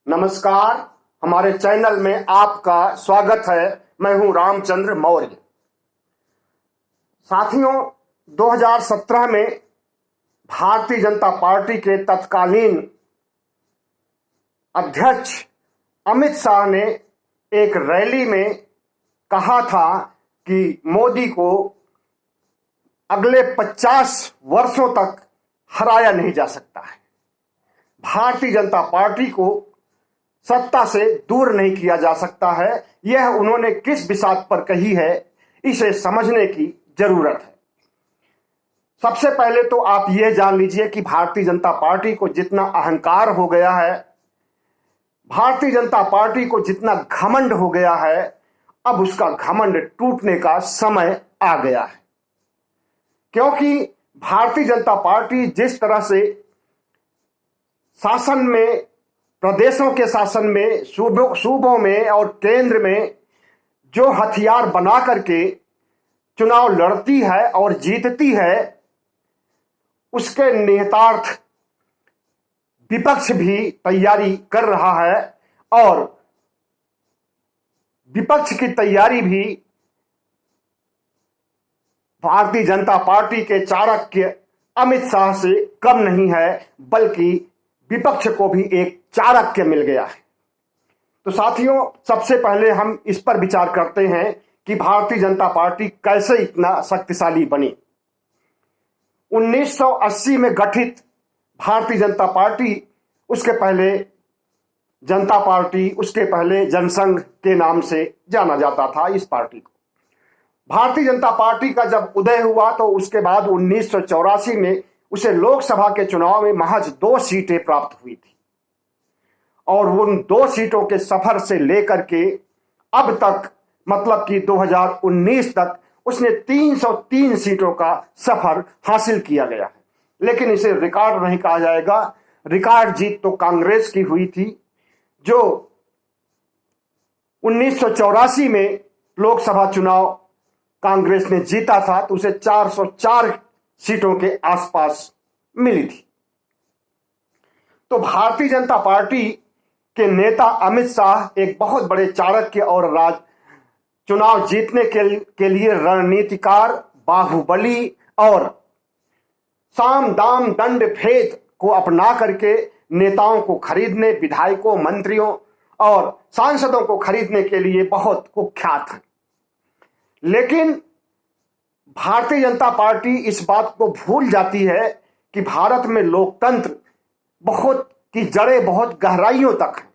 नमस्कार। हमारे चैनल में आपका स्वागत है। मैं हूं रामचंद्र मौर्य। साथियों, 2017 में भारतीय जनता पार्टी के तत्कालीन अध्यक्ष अमित शाह ने एक रैली में कहा था कि मोदी को अगले 50 वर्षों तक हराया नहीं जा सकता है। भारतीय जनता पार्टी को सत्ता से दूर नहीं किया जा सकता है। यह उन्होंने किस बिसात पर कही है, इसे समझने की जरूरत है। सबसे पहले तो आप यह जान लीजिए कि भारतीय जनता पार्टी को जितना अहंकार हो गया है, भारतीय जनता पार्टी को जितना घमंड हो गया है, अब उसका घमंड टूटने का समय आ गया है। क्योंकि भारतीय जनता पार्टी जिस तरह से शासन में, प्रदेशों के शासन में, सूबों में और केंद्र में जो हथियार बना करके चुनाव लड़ती है और जीतती है, उसके निहितार्थ विपक्ष भी तैयारी कर रहा है। और विपक्ष की तैयारी भी भारतीय जनता पार्टी के चाणक्य अमित शाह से कम नहीं है, बल्कि विपक्ष को भी एक चाणक्य मिल गया है। तो साथियों, सबसे पहले हम इस पर विचार करते हैं कि भारतीय जनता पार्टी कैसे इतना शक्तिशाली बनी। 1980 में गठित भारतीय जनता पार्टी, उसके पहले जनता पार्टी, उसके पहले जनसंघ के नाम से जाना जाता था इस पार्टी को। भारतीय जनता पार्टी का जब उदय हुआ तो उसके बाद 1984 में उसे लोकसभा के चुनाव में महज 2 सीटें प्राप्त हुई थी। और उन 2 सीटों के सफर से लेकर के अब तक, मतलब कि 2019 तक, उसने 303 सीटों का सफर हासिल किया गया है। लेकिन इसे रिकॉर्ड नहीं कहा जाएगा। रिकॉर्ड जीत तो कांग्रेस की हुई थी, जो 1984 में लोकसभा चुनाव कांग्रेस ने जीता था, तो उसे 404 सीटों के आसपास मिली थी। तो भारतीय जनता पार्टी के नेता अमित शाह एक बहुत बड़े चाणक्य और चुनाव जीतने के लिए रणनीतिकार, बाहुबली और साम दाम दंड भेद को अपना करके नेताओं को खरीदने, विधायकों, मंत्रियों और सांसदों को खरीदने के लिए बहुत कुख्यात है। लेकिन भारतीय जनता पार्टी इस बात को भूल जाती है कि भारत में लोकतंत्र की जड़ें बहुत गहराइयों तक हैं।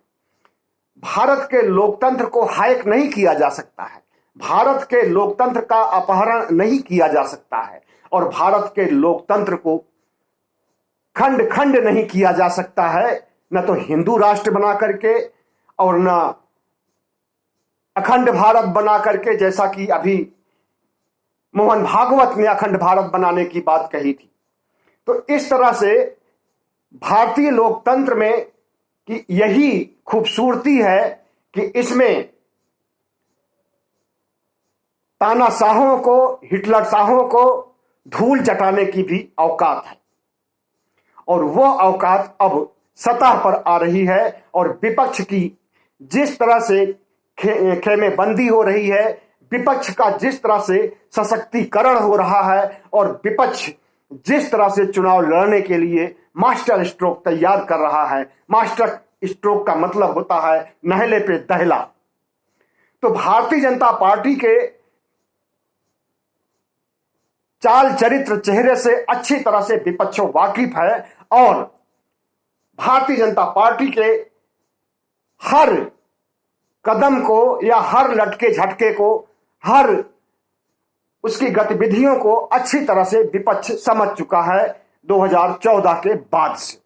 भारत के लोकतंत्र को हैक नहीं किया जा सकता है, भारत के लोकतंत्र का अपहरण नहीं किया जा सकता है, और भारत के लोकतंत्र को खंड खंड नहीं किया जा सकता है, न तो हिंदू राष्ट्र बना करके और न अखंड भारत बना करके, जैसा कि अभी मोहन भागवत ने अखंड भारत बनाने की बात कही थी। तो इस तरह से भारतीय लोकतंत्र में कि यही खूबसूरती है कि इसमें तानाशाहों को, हिटलर शाहों को धूल चटाने की भी औकात है। और वो औकात अब सतह पर आ रही है। और विपक्ष की जिस तरह से खेमेबंदी हो रही है, विपक्ष का जिस तरह से सशक्तिकरण हो रहा है, और विपक्ष जिस तरह से चुनाव लड़ने के लिए मास्टर स्ट्रोक तैयार कर रहा है, मास्टर स्ट्रोक का मतलब होता है नहले पे दहला। तो भारतीय जनता पार्टी के चाल चरित्र, चेहरे से अच्छी तरह से विपक्ष वाकिफ है। और भारतीय जनता पार्टी के हर कदम को या हर लटके झटके को, हर उसकी गतिविधियों को अच्छी तरह से विपक्ष समझ चुका है 2014 के बाद से।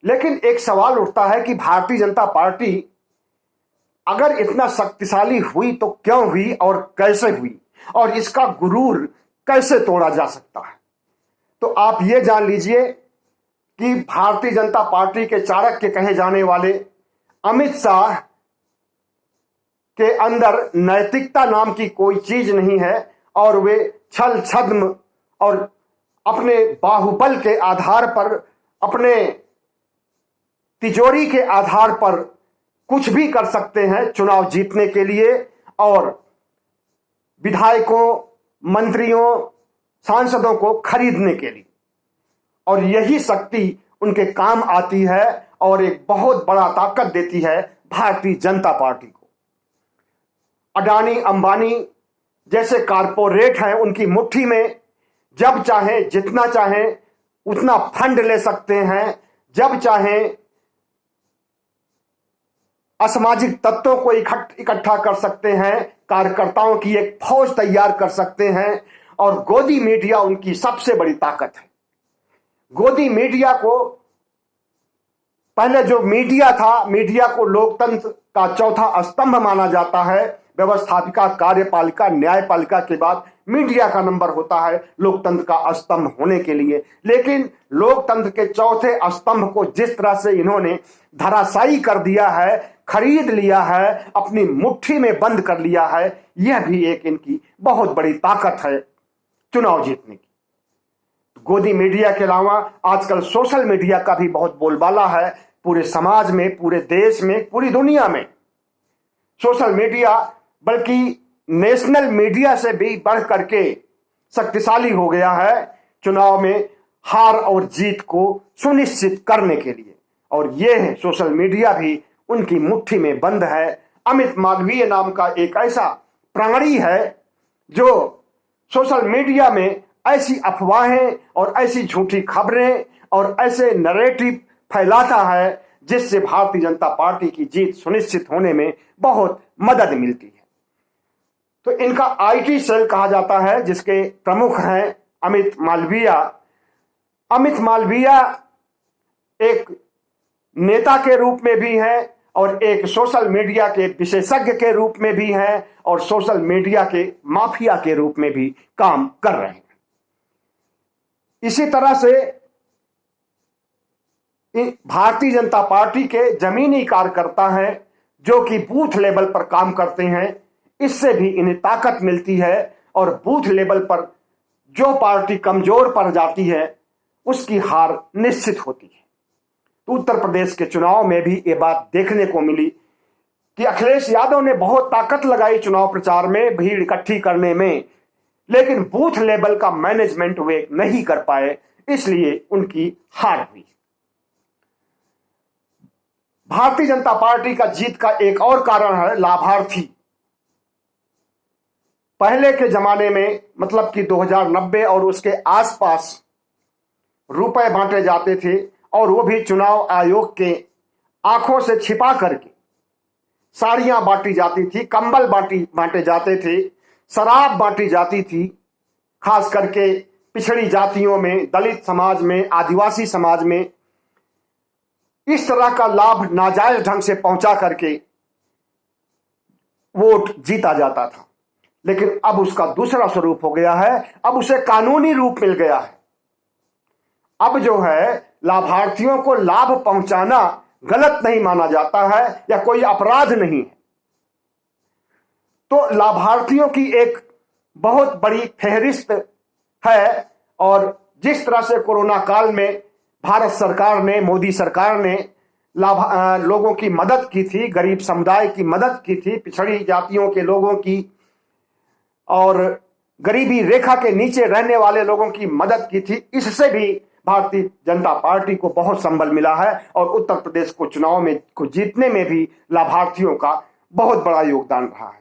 लेकिन एक सवाल उठता है कि भारतीय जनता पार्टी अगर इतना शक्तिशाली हुई तो क्यों हुई और कैसे हुई, और इसका गुरूर कैसे तोड़ा जा सकता है। तो आप ये जान लीजिए कि भारतीय जनता पार्टी के चाणक्य कहे जाने वाले अमित शाह के अंदर नैतिकता नाम की कोई चीज नहीं है, और वे छल छद्म और अपने बाहुबल के आधार पर, अपने तिजोरी के आधार पर कुछ भी कर सकते हैं चुनाव जीतने के लिए और विधायकों, मंत्रियों, सांसदों को खरीदने के लिए, और यही शक्ति उनके काम आती है और एक बहुत बड़ा ताकत देती है भारतीय जनता पार्टी को। अडानी, अंबानी जैसे कारपोरेट हैं, उनकी मुट्ठी में जब चाहें, जितना चाहें उतना फंड ले सकते हैं, जब चाहें असामाजिक तत्वों को इकट्ठा कर सकते हैं, कार्यकर्ताओं की एक फौज तैयार कर सकते हैं, और गोदी मीडिया उनकी सबसे बड़ी ताकत है। गोदी मीडिया को, पहले जो मीडिया था, मीडिया को लोकतंत्र का चौथा स्तंभ माना जाता है। व्यवस्थापिका, कार्यपालिका, न्यायपालिका के बाद मीडिया का नंबर होता है लोकतंत्र का स्तंभ होने के लिए। लेकिन लोकतंत्र के चौथे स्तंभ को जिस तरह से इन्होंने धराशायी कर दिया है, खरीद लिया है, अपनी मुट्ठी में बंद कर लिया है, यह भी एक इनकी बहुत बड़ी ताकत है चुनाव जीतने की। गोदी मीडिया के अलावा आजकल सोशल मीडिया का भी बहुत बोलबाला है पूरे समाज में, पूरे देश में, पूरी दुनिया में। सोशल मीडिया बल्कि नेशनल मीडिया से भी बढ़ करके शक्तिशाली हो गया है चुनाव में हार और जीत को सुनिश्चित करने के लिए, और यह सोशल मीडिया भी उनकी मुट्ठी में बंद है। अमित मालवीय नाम का एक ऐसा प्राणी है जो सोशल मीडिया में ऐसी अफवाहें और ऐसी झूठी खबरें और ऐसे नैरेटिव फैलाता है जिससे भारतीय जनता पार्टी की जीत सुनिश्चित होने में बहुत मदद मिलती है। तो इनका आईटी सेल कहा जाता है, जिसके प्रमुख हैं अमित मालवीय। अमित मालवीय एक नेता के रूप में भी हैं और एक सोशल मीडिया के विशेषज्ञ के रूप में भी हैं और सोशल मीडिया के माफिया के रूप में भी काम कर रहे हैं। इसी तरह से भारतीय जनता पार्टी के जमीनी कार्यकर्ता हैं जो कि बूथ लेवल पर काम करते हैं, इससे भी इन्हें ताकत मिलती है और बूथ लेवल पर जो पार्टी कमजोर पड़ जाती है उसकी हार निश्चित होती है। तो उत्तर प्रदेश के चुनाव में भी ये बात देखने को मिली कि अखिलेश यादव ने बहुत ताकत लगाई चुनाव प्रचार में, भीड़ इकट्ठी करने में, लेकिन बूथ लेवल का मैनेजमेंट वे नहीं कर पाए, इसलिए उनकी हार हुई। भारतीय जनता पार्टी का जीत का एक और कारण है लाभार्थी। पहले के जमाने में, मतलब कि 2090 और उसके आसपास रुपए बांटे जाते थे, और वो भी चुनाव आयोग के आंखों से छिपा करके। साड़ियां बांटी जाती थी, कंबल बांटे जाते थे, शराब बांटी जाती थी, खास करके पिछड़ी जातियों में, दलित समाज में, आदिवासी समाज में। इस तरह का लाभ नाजायज ढंग से पहुंचा करके वोट जीता जाता था। लेकिन अब उसका दूसरा स्वरूप हो गया है, अब उसे कानूनी रूप मिल गया है। अब जो है लाभार्थियों को लाभ पहुंचाना गलत नहीं माना जाता है या कोई अपराध नहीं है। तो लाभार्थियों की एक बहुत बड़ी फेहरिस्त है, और जिस तरह से कोरोना काल में भारत सरकार ने, मोदी सरकार ने लोगों की मदद की थी, गरीब समुदाय की मदद की थी, पिछड़ी जातियों के लोगों की और गरीबी रेखा के नीचे रहने वाले लोगों की मदद की थी, इससे भी भारतीय जनता पार्टी को बहुत संबल मिला है और उत्तर प्रदेश को चुनाव में को जीतने में भी लाभार्थियों का बहुत बड़ा योगदान रहा है।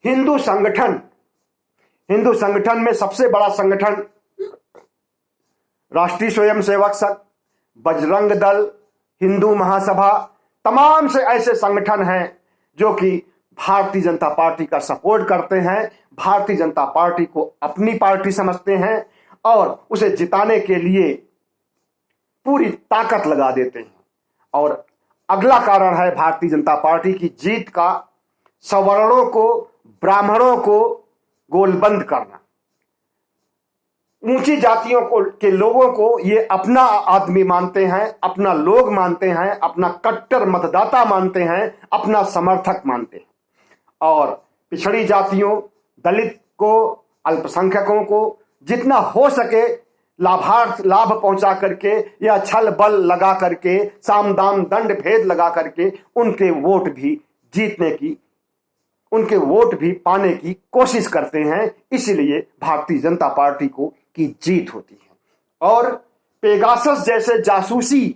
हिंदू संगठन में सबसे बड़ा संगठन राष्ट्रीय स्वयंसेवक संघ, बजरंग दल, हिंदू महासभा, तमाम से ऐसे संगठन हैं जो कि भारतीय जनता पार्टी का सपोर्ट करते हैं, भारतीय जनता पार्टी को अपनी पार्टी समझते हैं और उसे जिताने के लिए पूरी ताकत लगा देते हैं। और अगला कारण है भारतीय जनता पार्टी की जीत का सवर्णों को, ब्राह्मणों को गोलबंद करना। ऊंची जातियों के लोगों को ये अपना आदमी मानते हैं, अपना लोग मानते हैं, अपना कट्टर मतदाता मानते हैं, अपना समर्थक मानते हैं। और पिछड़ी जातियों, दलित को, अल्पसंख्यकों को जितना हो सके लाभ पहुंचा करके या छल बल लगा करके, साम दाम दंड भेद लगा करके उनके वोट भी पाने की कोशिश करते हैं। इसीलिए भारतीय जनता पार्टी की जीत होती है। और पेगासस जैसे जासूसी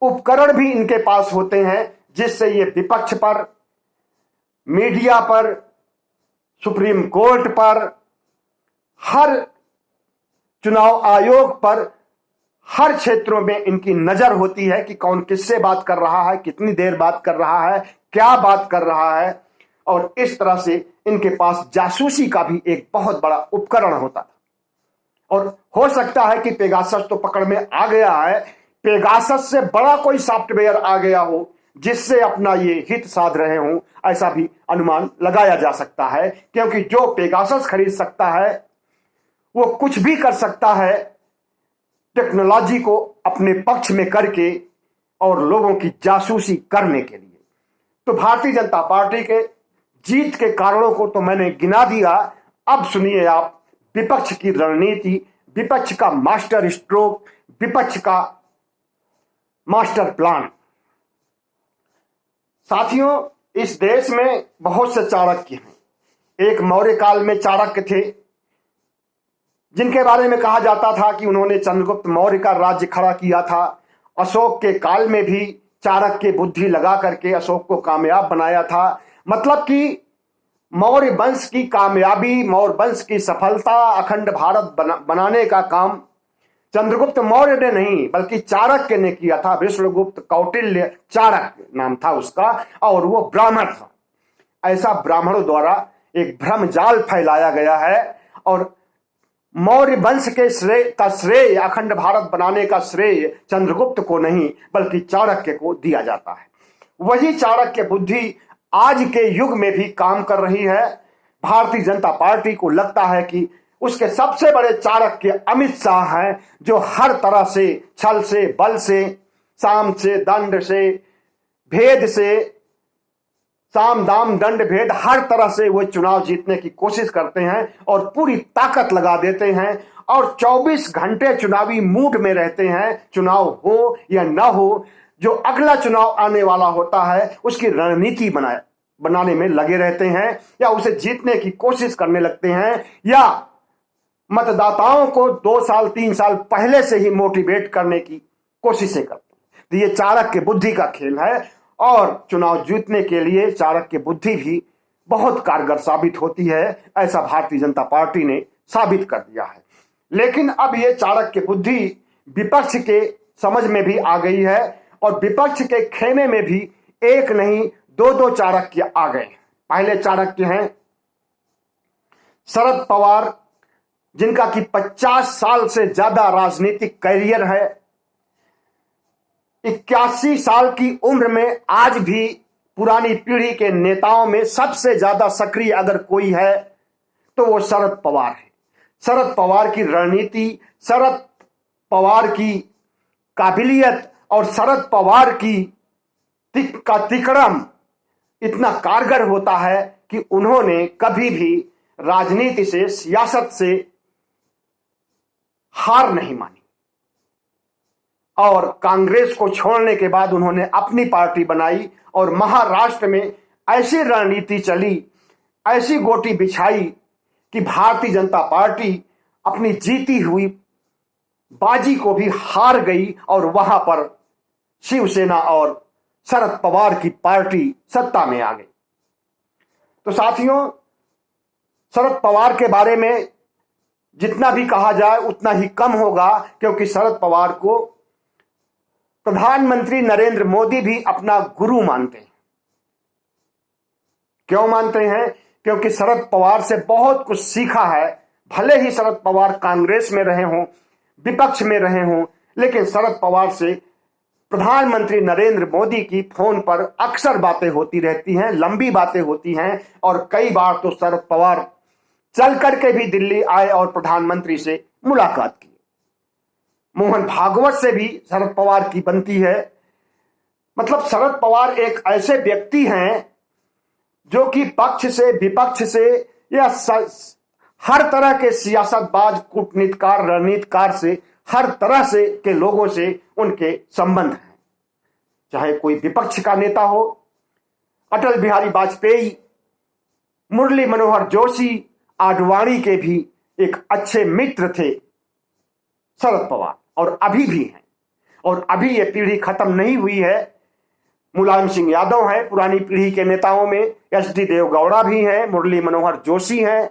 उपकरण भी इनके पास होते हैं, जिससे ये विपक्ष पर, मीडिया पर, सुप्रीम कोर्ट पर, हर चुनाव आयोग पर, हर क्षेत्रों में इनकी नजर होती है कि कौन किससे बात कर रहा है, कितनी देर बात कर रहा है, क्या बात कर रहा है। और इस तरह से इनके पास जासूसी का भी एक बहुत बड़ा उपकरण होता था। और हो सकता है कि पेगासस तो पकड़ में आ गया है, पेगासस से बड़ा कोई सॉफ्टवेयर आ गया हो जिससे अपना ये हित साध रहे हों, ऐसा भी अनुमान लगाया जा सकता है। क्योंकि जो पेगासस खरीद सकता है वो कुछ भी कर सकता है टेक्नोलॉजी को अपने पक्ष में करके और लोगों की जासूसी करने के लिए। तो भारतीय जनता पार्टी के जीत के कारणों को तो मैंने गिना दिया। अब सुनिए आप विपक्ष की रणनीति, विपक्ष का मास्टर स्ट्रोक, विपक्ष का मास्टर प्लान। साथियों, इस देश में बहुत से चाणक्य हैं। एक मौर्य काल में चाणक्य थे, जिनके बारे में कहा जाता था कि उन्होंने चंद्रगुप्त मौर्य का राज्य खड़ा किया था। अशोक के काल में भी चाणक्य बुद्धि लगा करके अशोक को कामयाब बनाया था। मतलब कि मौर्य वंश की कामयाबी, मौर्य वंश की सफलता, अखंड भारत बनाने का काम चंद्रगुप्त मौर्य ने नहीं बल्कि चाणक्य ने किया था। विष्णुगुप्त कौटिल्य चाणक्य नाम था उसका, और वो ब्राह्मण था। ऐसा ब्राह्मणों द्वारा एक भ्रम जाल फैलाया गया है और मौर्य वंश के श्रेय, अखंड भारत बनाने का श्रेय चंद्रगुप्त को नहीं बल्कि चाणक्य को दिया जाता है। वही चाणक्य बुद्धि आज के युग में भी काम कर रही है। भारतीय जनता पार्टी को लगता है कि उसके सबसे बड़े चाणक्य अमित शाह हैं, जो हर तरह से छल से, बल से, साम से, दंड से, भेद से, साम दाम दंड भेद, हर तरह से वो चुनाव जीतने की कोशिश करते हैं और पूरी ताकत लगा देते हैं और 24 घंटे चुनावी मूड में रहते हैं। चुनाव हो या ना हो, जो अगला चुनाव आने वाला होता है उसकी रणनीति बनाने में लगे रहते हैं या उसे जीतने की कोशिश करने लगते हैं, या मतदाताओं को 2 साल 3 साल पहले से ही मोटिवेट करने की कोशिशें करते हैं। तो ये चाणक्य बुद्धि का खेल है और चुनाव जीतने के लिए चाणक्य बुद्धि भी बहुत कारगर साबित होती है। ऐसा भारतीय जनता पार्टी ने साबित कर दिया है। लेकिन अब ये चाणक्य बुद्धि विपक्ष के समझ में भी आ गई है और विपक्ष के खेमे में भी एक नहीं 2 चाणक्य आ गए। पहले चाणक्य हैं शरद पवार, जिनका कि 50 साल से ज्यादा राजनीतिक कैरियर है। 81 साल की उम्र में आज भी पुरानी पीढ़ी के नेताओं में सबसे ज्यादा सक्रिय अगर कोई है तो वो शरद पवार है। शरद पवार की रणनीति, शरद पवार की काबिलियत और शरद पवार का तिकड़म इतना कारगर होता है कि उन्होंने कभी भी राजनीति से, सियासत से हार नहीं मानी और कांग्रेस को छोड़ने के बाद उन्होंने अपनी पार्टी बनाई और महाराष्ट्र में ऐसी रणनीति चली, ऐसी गोटी बिछाई कि भारतीय जनता पार्टी अपनी जीती हुई बाजी को भी हार गई और वहां पर शिवसेना और शरद पवार की पार्टी सत्ता में आ गई। तो साथियों, शरद पवार के बारे में जितना भी कहा जाए उतना ही कम होगा, क्योंकि शरद पवार को प्रधानमंत्री नरेंद्र मोदी भी अपना गुरु मानते हैं। क्यों मानते हैं? क्योंकि शरद पवार से बहुत कुछ सीखा है। भले ही शरद पवार कांग्रेस में रहे हों, विपक्ष में रहे हों, लेकिन शरद पवार से प्रधानमंत्री नरेंद्र मोदी की फोन पर अक्सर बातें होती रहती हैं, लंबी बातें होती हैं और कई बार तो शरद पवार चल करके भी दिल्ली आए और प्रधानमंत्री से मुलाकात की। मोहन भागवत से भी शरद पवार की बनती है। मतलब शरद पवार एक ऐसे व्यक्ति हैं जो कि पक्ष से, विपक्ष से या हर तरह के सियासतबाज, कूटनीतिकार, रणनीतिकार से, हर तरह से के लोगों से उनके संबंध हैं। चाहे कोई विपक्ष का नेता हो, अटल बिहारी वाजपेयी, मुरली मनोहर जोशी, आडवाणी के भी एक अच्छे मित्र थे शरद पवार, और अभी भी हैं। और अभी ये पीढ़ी खत्म नहीं हुई है। मुलायम सिंह यादव है पुरानी पीढ़ी के नेताओं में, एच.डी. देवगौड़ा भी हैं, मुरली मनोहर जोशी हैं,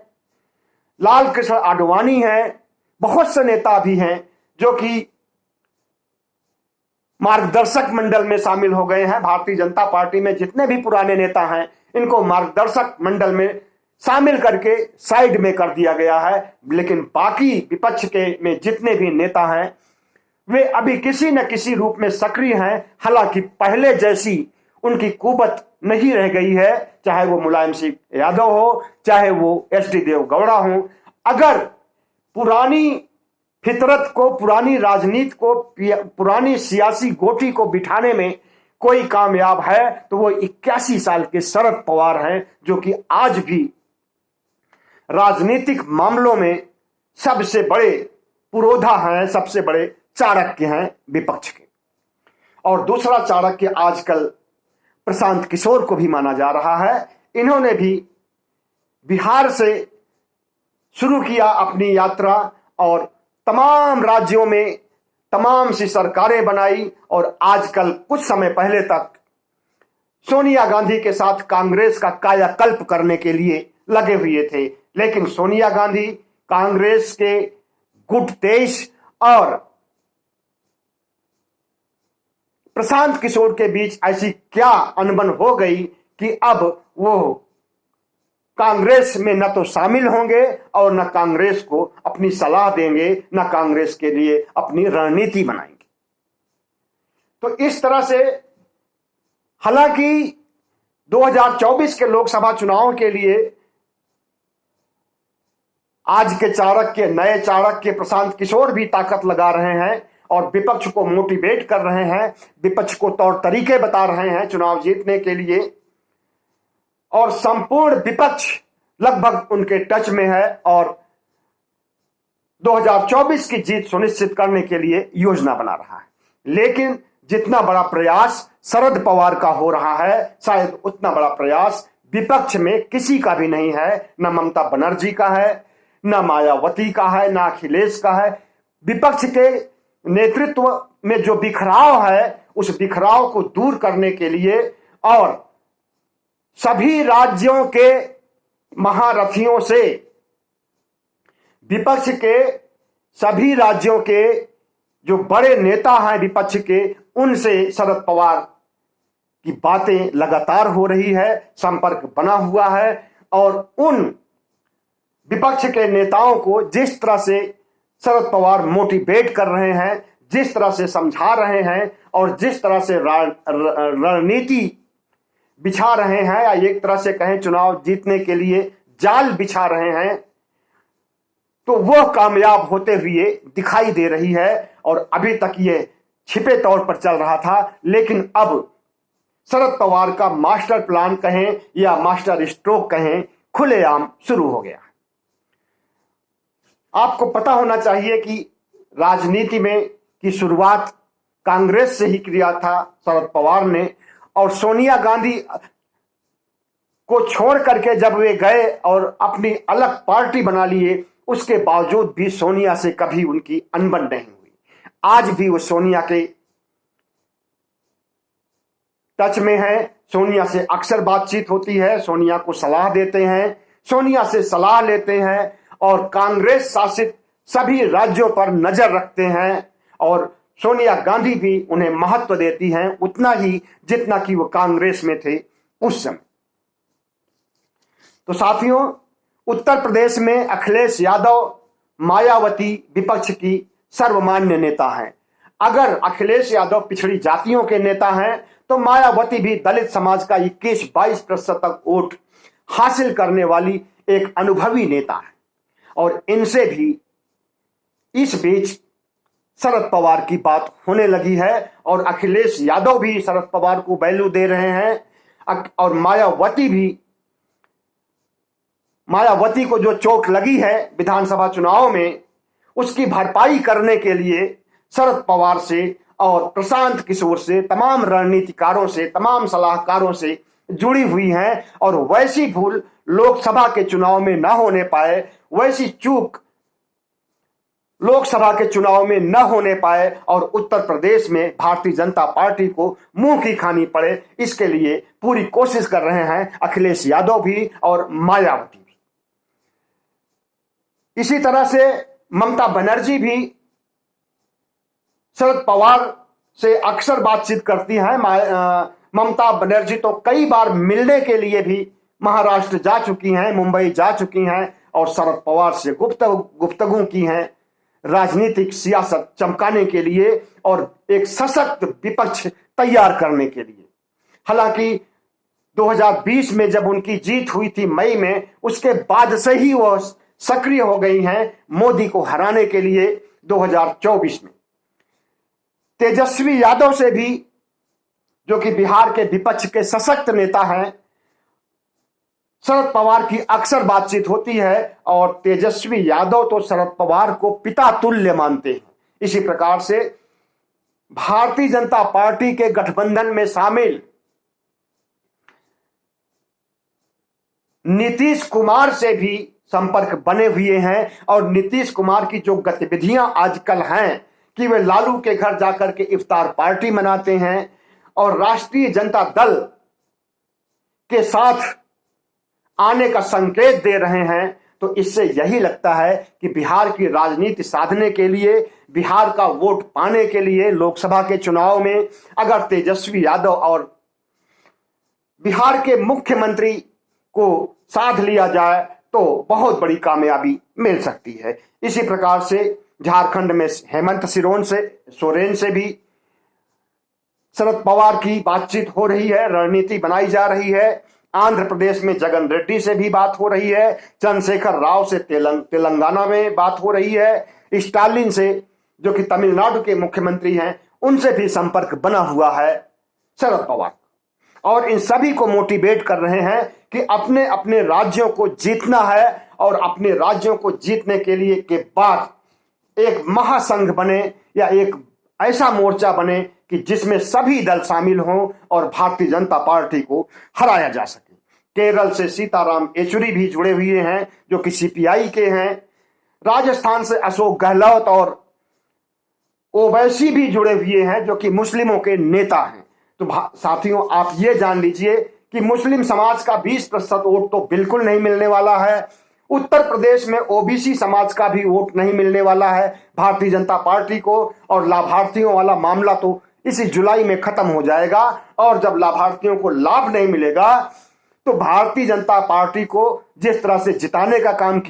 लाल कृष्ण आडवाणी हैं, बहुत से नेता भी हैं जो कि मार्गदर्शक मंडल में शामिल हो गए हैं। भारतीय जनता पार्टी में जितने भी पुराने नेता हैं, इनको मार्गदर्शक मंडल में शामिल करके साइड में कर दिया गया है। लेकिन बाकी विपक्ष के में जितने भी नेता हैं, वे अभी किसी न किसी रूप में सक्रिय हैं। हालांकि पहले जैसी उनकी कुवत नहीं रह गई है, चाहे वो मुलायम सिंह यादव हो, चाहे वो एच.डी. देवगौड़ा हो। अगर पुरानी फितरत को, पुरानी राजनीति को, पुरानी सियासी गोटी को बिठाने में कोई कामयाब है तो वो 81 साल के शरद पवार हैं, जो कि आज भी राजनीतिक मामलों में सबसे बड़े पुरोधा हैं, सबसे बड़े चाणक्य हैं विपक्ष के। और दूसरा चाणक्य आजकल प्रशांत किशोर को भी माना जा रहा है। इन्होंने भी बिहार से शुरू किया अपनी यात्रा और तमाम राज्यों में तमाम सी सरकारें बनाई, और आजकल कुछ समय पहले तक सोनिया गांधी के साथ कांग्रेस का कायाकल्प करने के लिए लगे हुए थे। लेकिन सोनिया गांधी, कांग्रेस के गुट तेज और प्रशांत किशोर के बीच ऐसी क्या अनबन हो गई कि अब वो कांग्रेस में न तो शामिल होंगे और न कांग्रेस को अपनी सलाह देंगे, न कांग्रेस के लिए अपनी रणनीति बनाएंगे। तो इस तरह से, हालांकि 2024 के लोकसभा चुनाव के लिए आज के चाणक्य, नए चाणक्य प्रशांत किशोर भी ताकत लगा रहे हैं और विपक्ष को मोटिवेट कर रहे हैं, विपक्ष को तौर तरीके बता रहे हैं चुनाव जीतने के लिए। और संपूर्ण विपक्ष लगभग उनके टच में है और 2024 की जीत सुनिश्चित करने के लिए योजना बना रहा है। लेकिन जितना बड़ा प्रयास शरद पवार का हो रहा है, शायद उतना बड़ा प्रयास विपक्ष में किसी का भी नहीं है। न ममता बनर्जी का है, न मायावती का है, न अखिलेश का है। विपक्ष के नेतृत्व में जो बिखराव है, उस बिखराव को दूर करने के लिए और सभी राज्यों के महारथियों से, विपक्ष के सभी राज्यों के जो बड़े नेता हैं विपक्ष के, उनसे शरद पवार की बातें लगातार हो रही है, संपर्क बना हुआ है। और उन विपक्ष के नेताओं को जिस तरह से शरद पवार मोटिवेट कर रहे हैं, जिस तरह से समझा रहे हैं और जिस तरह से रणनीति बिछा रहे हैं, या एक तरह से कहें चुनाव जीतने के लिए जाल बिछा रहे हैं, तो वह कामयाब होते हुए दिखाई दे रही है। और अभी तक ये छिपे तौर पर चल रहा था, लेकिन अब शरद पवार का मास्टर प्लान कहें या मास्टर स्ट्रोक कहें, खुलेआम शुरू हो गया। आपको पता होना चाहिए कि राजनीति में की शुरुआत कांग्रेस से ही किया था शरद पवार ने, और सोनिया गांधी को छोड़ करके जब वे गए और अपनी अलग पार्टी बना लिए, उसके बावजूद भी सोनिया से कभी उनकी अनबन नहीं हुई। आज भी वो सोनिया के टच में है, सोनिया से अक्सर बातचीत होती है, सोनिया को सलाह देते हैं, सोनिया से सलाह लेते हैं और कांग्रेस शासित सभी राज्यों पर नजर रखते हैं। और सोनिया गांधी भी उन्हें महत्व देती हैं, उतना ही जितना कि वो कांग्रेस में थे उस समय। तो साथियों, उत्तर प्रदेश में अखिलेश यादव, मायावती विपक्ष की सर्वमान्य नेता हैं। अगर अखिलेश यादव पिछड़ी जातियों के नेता हैं, तो मायावती भी दलित समाज का 21-22% तक वोट हासिल करने वाली एक अनुभवी नेता है। और इनसे भी इस बीच शरद पवार की बात होने लगी है और अखिलेश यादव भी शरद पवार को वैल्यू दे रहे हैं और मायावती भी मायावती को जो चोट लगी है विधानसभा चुनाव में, उसकी भरपाई करने के लिए शरद पवार से और प्रशांत किशोर से, तमाम रणनीतिकारों से, तमाम सलाहकारों से जुड़ी हुई हैं। और वैसी भूल लोकसभा के चुनाव में न होने पाए, वैसी चूक लोकसभा के चुनाव में न होने पाए और उत्तर प्रदेश में भारतीय जनता पार्टी को मुंह की खानी पड़े, इसके लिए पूरी कोशिश कर रहे हैं अखिलेश यादव भी और मायावती भी। इसी तरह से ममता बनर्जी भी शरद पवार से अक्सर बातचीत करती हैं। ममता बनर्जी तो कई बार मिलने के लिए भी महाराष्ट्र जा चुकी हैं, मुंबई जा चुकी हैं और शरद पवार से गुफ्तगू की हैं, राजनीतिक सियासत चमकाने के लिए और एक सशक्त विपक्ष तैयार करने के लिए। हालांकि 2020 में जब उनकी जीत हुई थी मई में, उसके बाद से ही वो सक्रिय हो गई हैं मोदी को हराने के लिए 2024 में। तेजस्वी यादव से भी, जो कि बिहार के विपक्ष के सशक्त नेता हैं, शरद पवार की अक्सर बातचीत होती है और तेजस्वी यादव तो शरद पवार को पिता तुल्य मानते हैं। इसी प्रकार से भारतीय जनता पार्टी के गठबंधन में शामिल नीतीश कुमार से भी संपर्क बने हुए हैं और नीतीश कुमार की जो गतिविधियां आजकल हैं कि वे लालू के घर जाकर के इफ्तार पार्टी मनाते हैं और राष्ट्रीय जनता दल के साथ आने का संकेत दे रहे हैं, तो इससे यही लगता है कि बिहार की राजनीति साधने के लिए, बिहार का वोट पाने के लिए लोकसभा के चुनाव में अगर तेजस्वी यादव और बिहार के मुख्यमंत्री को साध लिया जाए तो बहुत बड़ी कामयाबी मिल सकती है। इसी प्रकार से झारखंड में हेमंत सोरेन से भी शरद पवार की बातचीत हो रही है, रणनीति बनाई जा रही है। आंध्र प्रदेश में जगन रेड्डी से भी बात हो रही है, चंद्रशेखर राव से तेलंगाना में बात हो रही है, स्टालिन से जो कि तमिलनाडु के मुख्यमंत्री हैं, उनसे भी संपर्क बना हुआ है शरद पवार। और इन सभी को मोटिवेट कर रहे हैं कि अपने अपने राज्यों को जीतना है और अपने राज्यों को जीतने के लिए के बाद एक महासंघ बने या एक ऐसा मोर्चा बने कि जिसमें सभी दल शामिल हों और भारतीय जनता पार्टी को हराया जा सके। केरल से सीताराम येचुरी भी जुड़े हुए हैं जो कि सीपीआई के हैं। राजस्थान से अशोक गहलोत और ओवैसी भी जुड़े हुए हैं जो कि मुस्लिमों के नेता हैं। तो साथियों, आप ये जान लीजिए कि मुस्लिम समाज का 20% वोट तो बिल्कुल नहीं मिलने वाला है। उत्तर प्रदेश में ओबीसी समाज का भी वोट नहीं मिलने वाला है भारतीय जनता पार्टी को, और लाभार्थियों वाला मामला तो इसी जुलाई में खत्म हो जाएगा। और जब लाभार्थियों को लाभ नहीं मिलेगा तो भारतीय जनता पार्टी को जिस तरह से जिताने का काम